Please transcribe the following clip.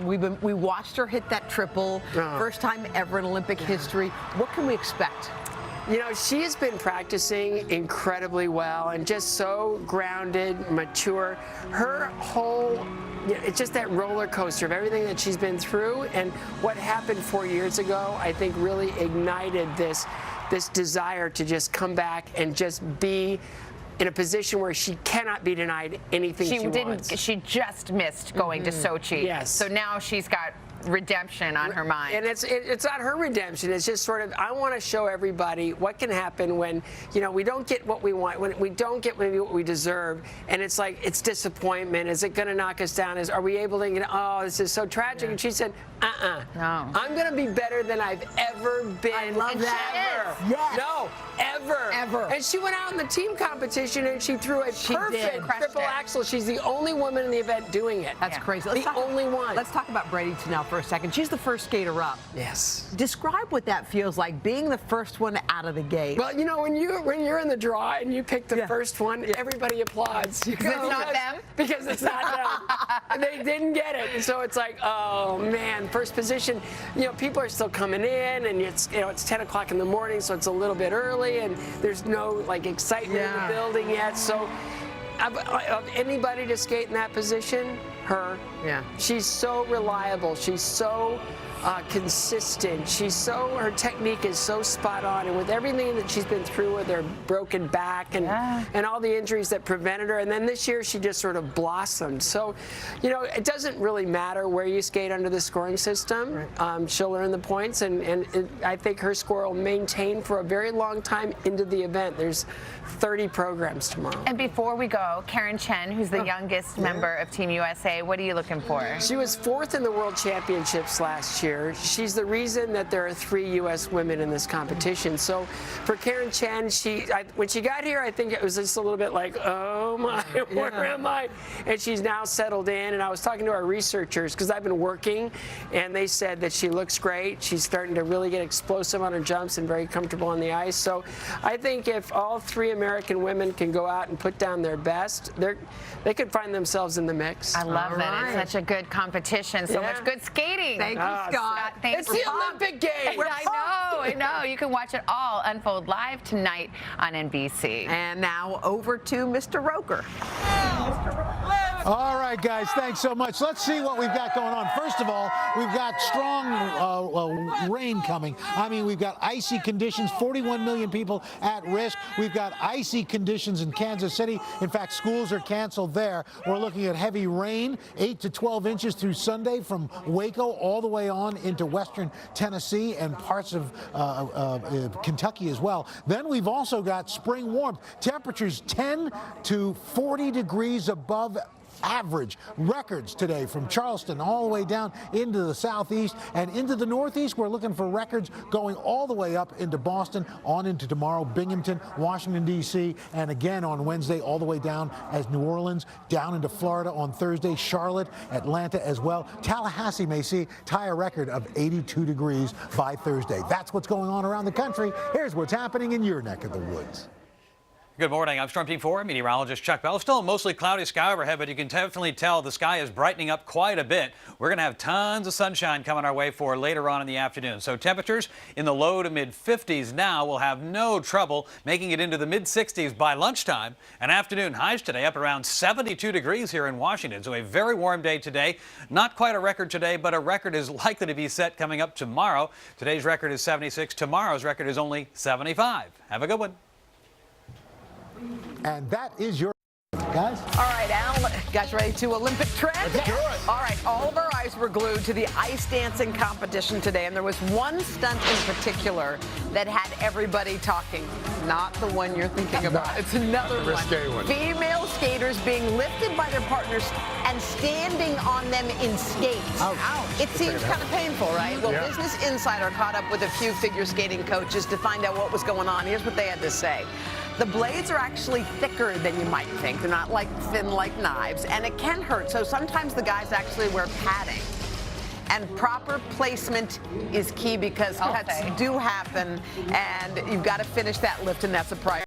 We watched her hit that triple, first time ever in Olympic history. What can we expect? You know, she's been practicing incredibly well and just so grounded, mature. Her whole, it's just that roller coaster of everything that she's been through, and what happened 4 years ago, I think really ignited this desire to just come back and just be in a position where she cannot be denied anything she wants. She just missed going to Sochi. Yes. So now she's got redemption on her mind. And it's not her redemption. It's just sort of, I want to show everybody what can happen when, you know, we don't get what we want, when we don't get maybe what we deserve, and it's like, it's disappointment. Is it going to knock us down? Are we able to get, oh, this is so tragic? Yeah. And she said, no. I'm going to be better than I've ever been. I love that. Ever. Yes. No, ever. Ever. And she went out in the team competition and she threw a perfect triple axel. She's the only woman in the event doing it. That's crazy. The only one. Let's talk about Brady Tennell for a second. She's the first skater up. Yes. Describe what that feels like, being the first one out of the gate. Well, you know, when you're in the draw and you pick the first one, everybody applauds. Because it's not them? Because it's not them. They didn't get it. And so it's like, oh, man, first position. You know, people are still coming in, and it's 10 o'clock in the morning, so it's a little bit early, and there's no, like, excitement in the building yet. So of anybody to skate in that position, her. Yeah. She's so reliable. She's so consistent. Her technique is so spot on, and with everything that she's been through with her broken back and all the injuries that prevented her, and then this year she just sort of blossomed. So, you know, it doesn't really matter where you skate under the scoring system. Right. She'll earn the points, and I think her score will maintain for a very long time into the event. There's 30 programs tomorrow. And before we go, Karen Chen, who's the youngest member of Team USA, what are you looking for? She was 4th in the World Championships last year. She's the reason that there are 3 U.S. women in this competition. So for Karen Chen, when she got here, I think it was just a little bit like, oh my, where am I? And she's now settled in. And I was talking to our researchers, because I've been working, and they said that she looks great. She's starting to really get explosive on her jumps and very comfortable on the ice. So I think if all 3 American women can go out and put down their best, they could find themselves in the mix. I love that. It's such a good competition. So much good skating. Thank you, Scott. It's the Olympic Games. I know. You can watch it all unfold live tonight on NBC. And now over to Mr. Roker. All right, guys, thanks so much. Let's see what we've got going on. First of all, we've got strong rain coming. I mean, we've got icy conditions, 41 million people at risk. We've got icy conditions in Kansas City. In fact, schools are canceled there. We're looking at heavy rain, 8 to 12 inches through Sunday from Waco all the way on into western Tennessee and parts of Kentucky as well. Then we've also got spring warmth. Temperatures 10 to 40 degrees above average. Records today from Charleston all the way down into the southeast and into the northeast. We're looking for records going all the way up into Boston, on into tomorrow, Binghamton, Washington, D.C., and again on Wednesday all the way down as New Orleans, down into Florida on Thursday, Charlotte, Atlanta as well. Tallahassee may tie a record of 82 degrees by Thursday. That's what's going on around the country. Here's what's happening in your neck of the woods. Good morning. I'm Storm Team 4 meteorologist Chuck Bell. Still a mostly cloudy sky overhead, but you can definitely tell the sky is brightening up quite a bit. We're going to have tons of sunshine coming our way for later on in the afternoon. So temperatures in the low to mid 50s now. Will have no trouble making it into the mid 60s by lunchtime. And afternoon highs today up around 72 degrees here in Washington. So a very warm day today. Not quite a record today, but a record is likely to be set coming up tomorrow. Today's record is 76. Tomorrow's record is only 75. Have a good one. And that is your guys. All right, Al, guys ready to Olympic trend? Let's do it. All right, all of our eyes were glued to the ice dancing competition today, and there was one stunt in particular that had everybody talking. Not the one you're thinking about. It's another one. Female skaters being lifted by their partners and standing on them in skates. Ouch. It seems kind of painful, right? Well, Business Insider caught up with a few figure skating coaches to find out what was going on. Here's what they had to say. The blades are actually thicker than you might think. They're not like thin like knives, and it can hurt. So sometimes the guys actually wear padding. And proper placement is key because cuts do happen, and you've got to finish that lift, and that's a priority.